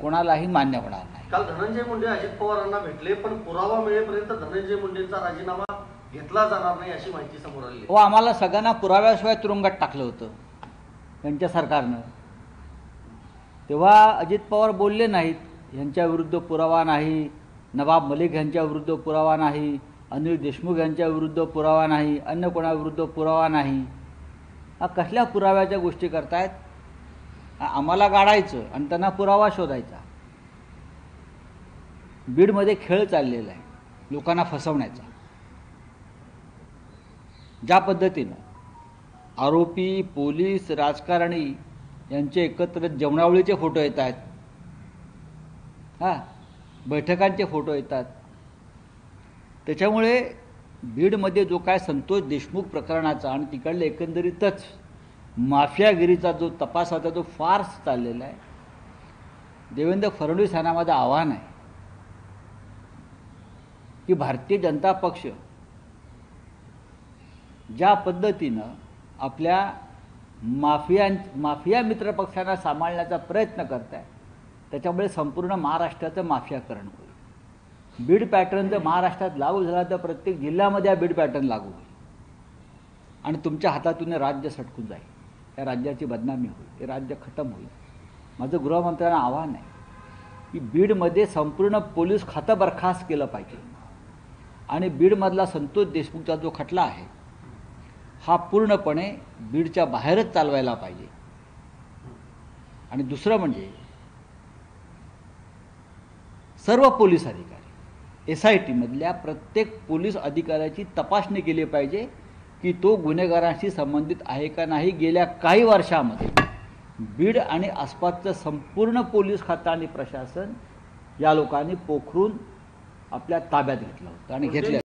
कोणालाही मान्य होणार नाही। काल धनंजय मुंडे अजित पवारांना भेटले, पण पुरावा मिळेपर्यंत धनंजय मुंडेंचा राजीनामा घेतला जाणार नाही अशी माहिती समोर आली। आम्हाला सगळ्यांना पुराव्याशिवाय तुरुंगात टाकलं होतं त्यांच्या सरकारनं। तेव्हा अजित पवार बोलले नाहीत, यांच्या विरुद्ध पुरावा नाही, नवाब मलिक यांच्या विरुद्ध पुरावा नाही, अनिल देशमुख यांच्या विरुद्ध पुरावा नाही, अन्य कोणाविरुद्ध पुरावा नाही। कसल्या पुराव्याच्या गोष्टी करतायत? आम्हाला गाडायचं आणि त्यांना पुरावा शोधायचा। बीडमध्ये खेळ चाललेला आहे लोकांना फसवण्याचा। ज्या पद्धतीनं आरोपी, पोलीस, राजकारणी यांचे एकत्र जेवणावळीचे फोटो येत आहेत, बैठकांचे फोटो येतात, त्याच्यामुळे बीडमध्ये जो काय संतोष देशमुख प्रकरणाचा आणि तिकडले एकंदरीतच माफियागिरीचा जो तपासाचा जो फार्स चाललेला आहे, देवेंद्र फडणवीस यांना माझं आव्हान आहे की भारतीय जनता पक्ष ज्या पद्धतीनं आपल्या माफिया मित्र पक्षांना सांभाळण्याचा प्रयत्न करत आहे, त्याच्यामुळे संपूर्ण महाराष्ट्राचं माफियाकरण होईल। बीड पॅटर्न जर महाराष्ट्रात लागू झाला तर प्रत्येक जिल्ह्यामध्ये हा बीड पॅटर्न लागू होईल आणि तुमच्या हातातून राज्य सटकून जाईल, या राज्याची बदनामी होईल, हे राज्य खतम होईल। माझं गृहमंत्र्यांना आव्हान आहे की बीडमध्ये संपूर्ण पोलीस खातं बरखास्त केलं पाहिजे आणि बीडमधला संतोष देशमुखचा जो खटला आहे हा पूर्णपणे बीडच्या बाहेरच चालवायला पाहिजे। आणि दुसरं म्हणजे सर्व पोलीस अधिकारी SIT मधल्या प्रत्येक पोलीस अधिकाऱ्याची तपासणी केली पाहिजे की तो गुन्हेगारांशी संबंधित आहे का नाही। गेल्या काही वर्षामध्ये बीड आणि आसपासचं संपूर्ण पोलीस खातं आणि प्रशासन या लोकांनी पोखरून आपल्या ताब्यात घेतलं होतं आणि घेतलं।